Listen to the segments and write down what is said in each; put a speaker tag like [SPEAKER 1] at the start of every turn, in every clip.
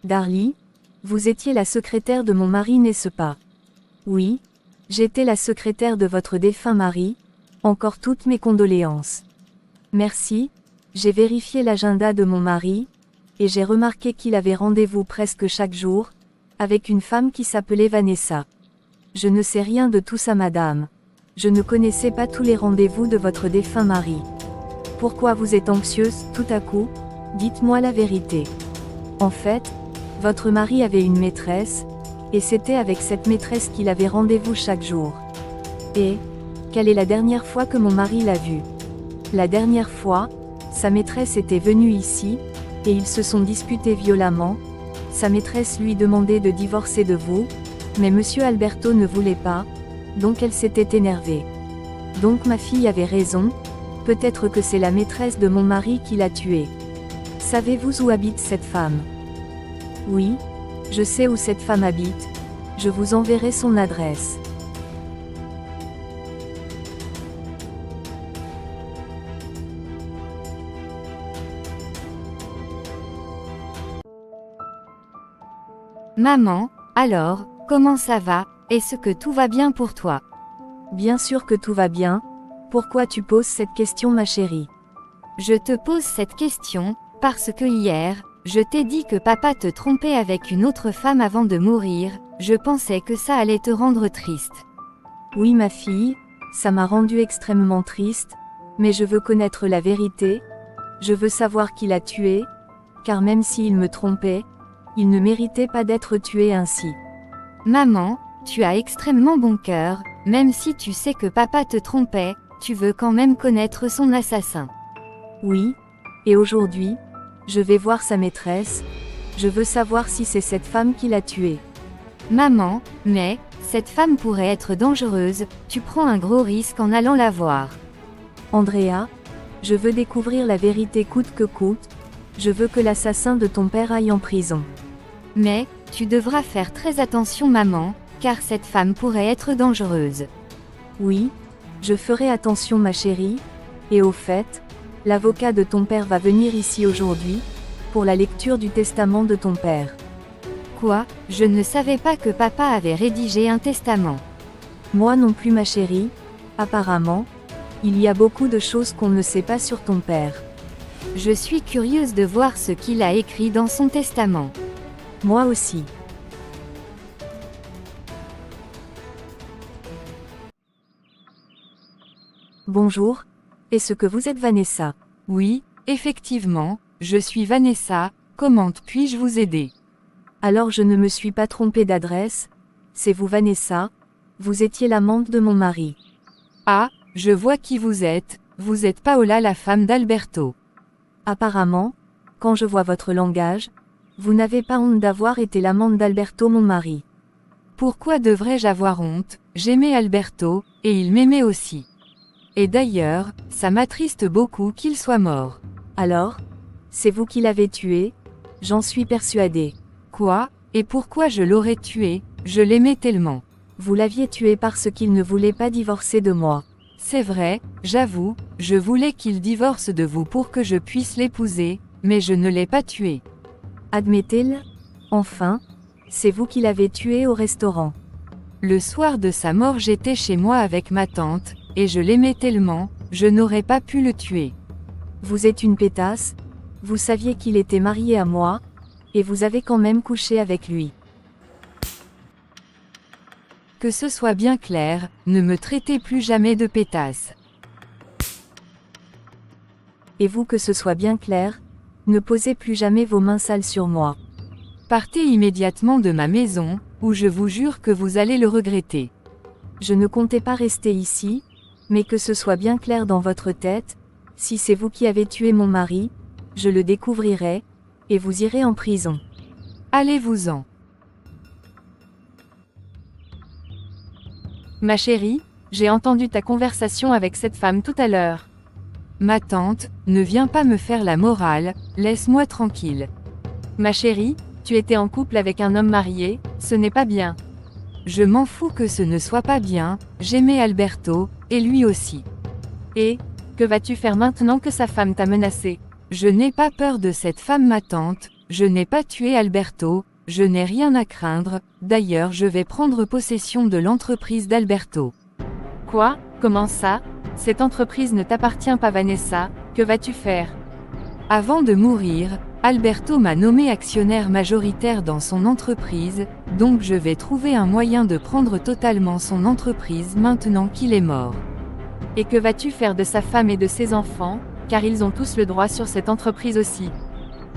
[SPEAKER 1] Darly, vous étiez la secrétaire de mon mari, n'est-ce pas? Oui, j'étais la secrétaire de votre défunt mari. Encore toutes mes condoléances. Merci, j'ai vérifié l'agenda de mon mari, et j'ai remarqué qu'il avait rendez-vous presque chaque jour, avec une femme qui s'appelait Vanessa. Je ne sais rien de tout ça, madame. Je ne connaissais pas tous les rendez-vous de votre défunt mari. Pourquoi vous êtes anxieuse, tout à coup? Dites-moi la vérité. En fait, votre mari avait une maîtresse, et c'était avec cette maîtresse qu'il avait rendez-vous chaque jour. Et, quelle est la dernière fois que mon mari l'a vue? La dernière fois, sa maîtresse était venue ici, et ils se sont disputés violemment. Sa maîtresse lui demandait de divorcer de vous, mais monsieur Alberto ne voulait pas, donc elle s'était énervée. Donc ma fille avait raison, peut-être que c'est la maîtresse de mon mari qui l'a tué. Savez-vous où habite cette femme? Oui, je sais où cette femme habite, je vous enverrai son adresse.
[SPEAKER 2] Maman, alors, comment ça va? Est-ce que tout va bien pour toi?
[SPEAKER 1] Bien sûr que tout va bien. Pourquoi tu poses cette question, ma chérie?
[SPEAKER 2] Je te pose cette question, parce que hier, je t'ai dit que papa te trompait avec une autre femme avant de mourir. Je pensais que ça allait te rendre triste.
[SPEAKER 1] Oui, ma fille, ça m'a rendue extrêmement triste, mais je veux connaître la vérité. Je veux savoir qui l'a tué, car même s'il me trompait, il ne méritait pas d'être tué ainsi.
[SPEAKER 2] Maman, tu as extrêmement bon cœur, même si tu sais que papa te trompait, tu veux quand même connaître son assassin.
[SPEAKER 1] Oui, et aujourd'hui, je vais voir sa maîtresse, je veux savoir si c'est cette femme qui l'a tué.
[SPEAKER 2] Maman, mais, cette femme pourrait être dangereuse, tu prends un gros risque en allant la voir.
[SPEAKER 1] Andrea, je veux découvrir la vérité coûte que coûte, je veux que l'assassin de ton père aille en prison.
[SPEAKER 2] Mais, tu devras faire très attention maman, car cette femme pourrait être dangereuse.
[SPEAKER 1] Oui, je ferai attention ma chérie, et au fait, l'avocat de ton père va venir ici aujourd'hui, pour la lecture du testament de ton père.
[SPEAKER 2] Quoi? Je ne savais pas que papa avait rédigé un testament.
[SPEAKER 1] Moi non plus ma chérie, apparemment, il y a beaucoup de choses qu'on ne sait pas sur ton père.
[SPEAKER 2] Je suis curieuse de voir ce qu'il a écrit dans son testament.
[SPEAKER 1] Moi aussi. Bonjour, est-ce que vous êtes Vanessa?
[SPEAKER 3] Oui, effectivement, je suis Vanessa, comment puis-je vous aider?
[SPEAKER 1] Alors je ne me suis pas trompée d'adresse, c'est vous Vanessa, vous étiez l'amante de mon mari.
[SPEAKER 3] Ah, je vois qui vous êtes Paola la femme d'Alberto.
[SPEAKER 1] Apparemment, quand je vois votre langage, vous n'avez pas honte d'avoir été l'amante d'Alberto mon mari.
[SPEAKER 3] Pourquoi devrais-je avoir honte? J'aimais Alberto, et il m'aimait aussi. Et d'ailleurs, ça m'attriste beaucoup qu'il soit mort.
[SPEAKER 1] Alors, c'est vous qui l'avez tué? J'en suis persuadée.
[SPEAKER 3] Quoi? Et pourquoi je l'aurais tué? Je l'aimais tellement.
[SPEAKER 1] Vous l'aviez tué parce qu'il ne voulait pas divorcer de moi.
[SPEAKER 3] C'est vrai, j'avoue, je voulais qu'il divorce de vous pour que je puisse l'épouser, mais je ne l'ai pas tué.
[SPEAKER 1] Admettez-le? Enfin, c'est vous qui l'avez tué au restaurant.
[SPEAKER 3] Le soir de sa mort j'étais chez moi avec ma tante, et je l'aimais tellement, je n'aurais pas pu le tuer.
[SPEAKER 1] Vous êtes une pétasse, vous saviez qu'il était marié à moi, et vous avez quand même couché avec lui.
[SPEAKER 3] Que ce soit bien clair, ne me traitez plus jamais de pétasse.
[SPEAKER 1] Et vous que ce soit bien clair, ne posez plus jamais vos mains sales sur moi.
[SPEAKER 3] Partez immédiatement de ma maison, ou je vous jure que vous allez le regretter.
[SPEAKER 1] Je ne comptais pas rester ici, mais que ce soit bien clair dans votre tête, si c'est vous qui avez tué mon mari, je le découvrirai, et vous irez en prison.
[SPEAKER 3] Allez-vous-en.
[SPEAKER 4] Ma chérie, j'ai entendu ta conversation avec cette femme tout à l'heure.
[SPEAKER 3] Ma tante, ne viens pas me faire la morale, laisse-moi tranquille.
[SPEAKER 4] Ma chérie, tu étais en couple avec un homme marié, ce n'est pas bien.
[SPEAKER 3] Je m'en fous que ce ne soit pas bien, j'aimais Alberto, et lui aussi.
[SPEAKER 4] Et, que vas-tu faire maintenant que sa femme t'a menacé?
[SPEAKER 3] Je n'ai pas peur de cette femme ma tante, je n'ai pas tué Alberto, je n'ai rien à craindre, d'ailleurs je vais prendre possession de l'entreprise d'Alberto.
[SPEAKER 4] Quoi? Comment ça? Cette entreprise ne t'appartient pas, Vanessa, que vas-tu faire?
[SPEAKER 3] Avant de mourir, Alberto m'a nommé actionnaire majoritaire dans son entreprise, donc je vais trouver un moyen de prendre totalement son entreprise maintenant qu'il est mort.
[SPEAKER 4] Et que vas-tu faire de sa femme et de ses enfants, car ils ont tous le droit sur cette entreprise aussi?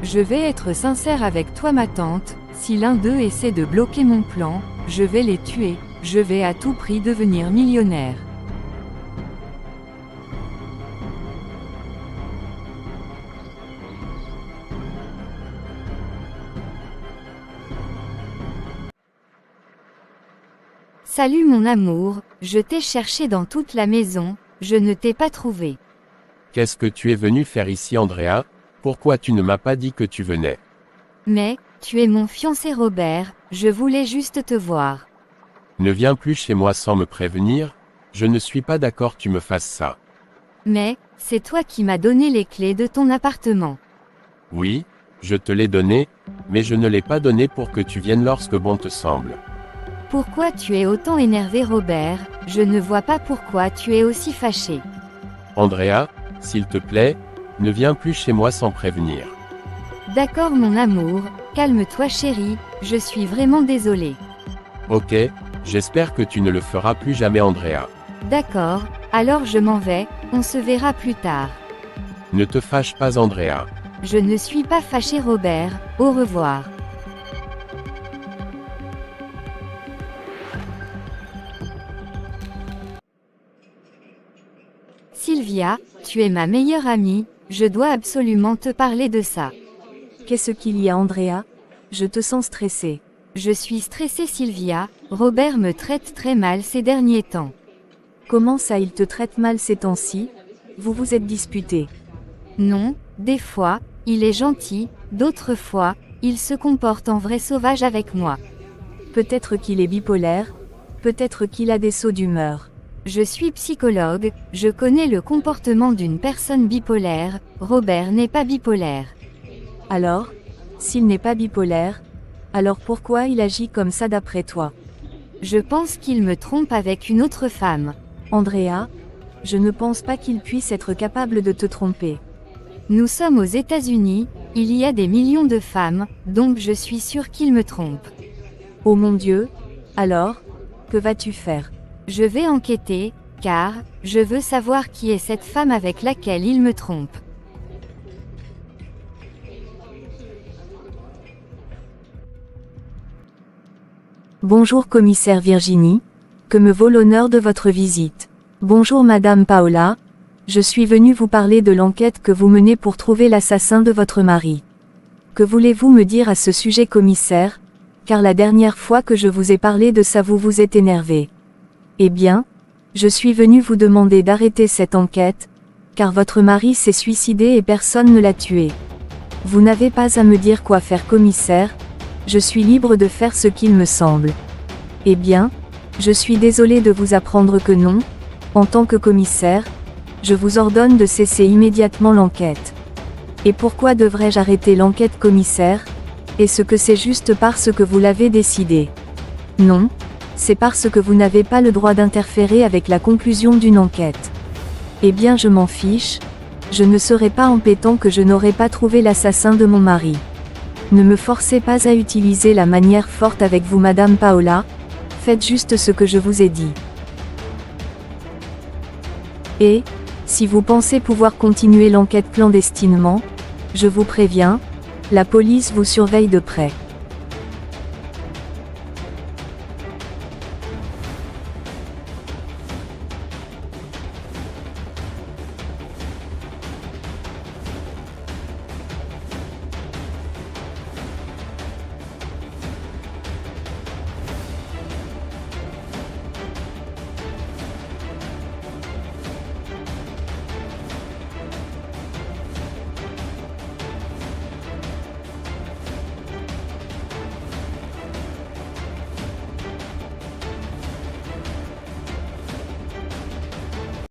[SPEAKER 3] Je vais être sincère avec toi ma tante, si l'un d'eux essaie de bloquer mon plan, je vais les tuer, je vais à tout prix devenir millionnaire.
[SPEAKER 2] Salut mon amour, je t'ai cherché dans toute la maison, je ne t'ai pas trouvé.
[SPEAKER 5] Qu'est-ce que tu es venu faire ici, Andrea? Pourquoi tu ne m'as pas dit que tu venais?
[SPEAKER 2] Mais, tu es mon fiancé Robert, je voulais juste te voir.
[SPEAKER 5] Ne viens plus chez moi sans me prévenir, je ne suis pas d'accord tu me fasses ça.
[SPEAKER 2] Mais, c'est toi qui m'as donné les clés de ton appartement.
[SPEAKER 5] Oui, je te l'ai donné, mais je ne l'ai pas donné pour que tu viennes lorsque bon te semble.
[SPEAKER 2] Pourquoi tu es autant énervé Robert? Je ne vois pas pourquoi tu es aussi fâché.
[SPEAKER 5] Andrea, s'il te plaît, ne viens plus chez moi sans prévenir.
[SPEAKER 2] D'accord mon amour, calme-toi chérie, je suis vraiment désolée.
[SPEAKER 5] Ok, j'espère que tu ne le feras plus jamais, Andrea.
[SPEAKER 2] D'accord, alors je m'en vais, on se verra plus tard.
[SPEAKER 5] Ne te fâche pas, Andrea.
[SPEAKER 2] Je ne suis pas fâché Robert, au revoir. Sylvia, tu es ma meilleure amie, je dois absolument te parler de ça.
[SPEAKER 1] Qu'est-ce qu'il y a, Andrea? Je te sens stressée.
[SPEAKER 2] Je suis stressée Sylvia, Robert me traite très mal ces derniers temps.
[SPEAKER 1] Comment ça, il te traite mal ces temps-ci? Vous vous êtes disputés?
[SPEAKER 2] Non, des fois, il est gentil, d'autres fois, il se comporte en vrai sauvage avec moi.
[SPEAKER 1] Peut-être qu'il est bipolaire, peut-être qu'il a des sauts d'humeur.
[SPEAKER 2] Je suis psychologue, je connais le comportement d'une personne bipolaire, Robert n'est pas bipolaire.
[SPEAKER 1] Alors, s'il n'est pas bipolaire, alors pourquoi il agit comme ça d'après toi?
[SPEAKER 2] Je pense qu'il me trompe avec une autre femme.
[SPEAKER 1] Andrea, je ne pense pas qu'il puisse être capable de te tromper.
[SPEAKER 2] Nous sommes aux États-Unis, il y a des millions de femmes, donc je suis sûre qu'il me trompe.
[SPEAKER 1] Oh mon Dieu, alors, que vas-tu faire?
[SPEAKER 2] Je vais enquêter, car, je veux savoir qui est cette femme avec laquelle il me trompe.
[SPEAKER 1] Bonjour commissaire Virginie, que me vaut l'honneur de votre visite. Bonjour Madame Paola, je suis venue vous parler de l'enquête que vous menez pour trouver l'assassin de votre mari. Que voulez-vous me dire à ce sujet commissaire, car la dernière fois que je vous ai parlé de ça vous vous êtes énervé. Eh bien, je suis venue vous demander d'arrêter cette enquête, car votre mari s'est suicidé et personne ne l'a tué. Vous n'avez pas à me dire quoi faire commissaire, je suis libre de faire ce qu'il me semble. Eh bien, je suis désolée de vous apprendre que non, en tant que commissaire, je vous ordonne de cesser immédiatement l'enquête. Et pourquoi devrais-je arrêter l'enquête commissaire? Est-ce que c'est juste parce que vous l'avez décidé? Non, c'est parce que vous n'avez pas le droit d'interférer avec la conclusion d'une enquête. Eh bien je m'en fiche, je ne serai pas embêtant que je n'aurai pas trouvé l'assassin de mon mari. Ne me forcez pas à utiliser la manière forte avec vous Madame Paola, faites juste ce que je vous ai dit. Et, si vous pensez pouvoir continuer l'enquête clandestinement, je vous préviens, la police vous surveille de près.